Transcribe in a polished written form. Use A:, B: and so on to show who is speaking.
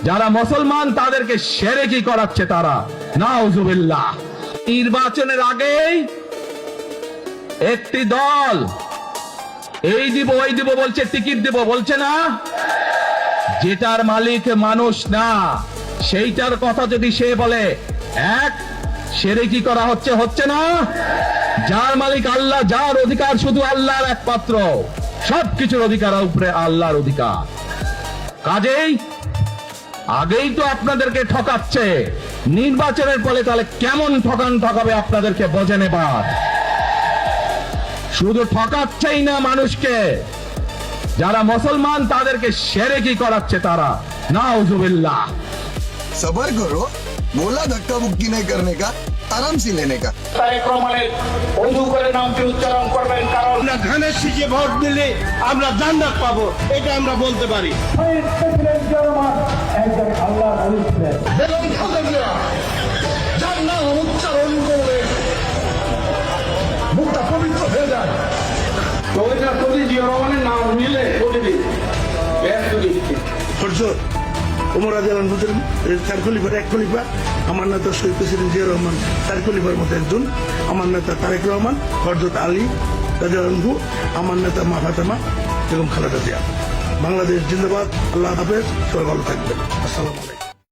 A: যারা মুসলমান তাদেরকে শিরকি করাচ্ছে তারা, নাউজুবিল্লাহ। নির্বাচনের আগেই একটি দল এই দিব ওই দিব বলছে, টিকিট দিব বলছে না, যেটার মালিক মানুষ না সেইটার কথা যদি সে বলে, এক শিরকি করা হচ্ছে না। যার মালিক আল্লাহ, যার অধিকার শুধু আল্লাহর একমাত্র, সবকিছুর অধিকার উপরে আল্লাহর অধিকার। কাজেই আগেই তো আপনাদেরকে ঠকাচ্ছে, নির্বাচনের ফলে তাহলে কেমন ঠকাবে আপনাদেরকে বোঝেন এবার। শুধু ঠকাচ্ছেই না মানুষকে, যারা মুসলমান তাদেরকে শিরকি করাচ্ছে তারা, নাউজুবিল্লাহ।
B: सबर करो, बोला धक्का मुक्की नहीं करने का, आराम से लेने का।
C: তারেক রহমানের অজু করে নামটি উচ্চারণ করবেন, কারণ
D: আমরা ধানের শীষে ভোট দিলে আমরা জান্নাত পাবো, এটা আমরা বলতে পারি।
C: যার নাম উচ্চারণ করলে মুখটা পবিত্র হয়ে যায়। তো ওইটা যদি জিয়া রহমানের নাম নিলে বলে দিন
D: হযরত ওমর রাদিয়াল্লাহু আনহু চার খলিফার এক খলিফা, আমার নেতা শহীদ প্রেসিডেন্ট জিয়া রহমান চার খলিফার মধ্যে একজন, আমার নেতা তারেক রহমান, হযরত আলী রাদিয়াল্লাহু আনহু, আমার নেতা মা ফাতেমা এবং খালেদা জিয়া। বাংলাদেশ জিন্দাবাদ। আল্লাহ হাফেজ, সবাই ভালো থাকবেন। আসসালামু আলাইকুম।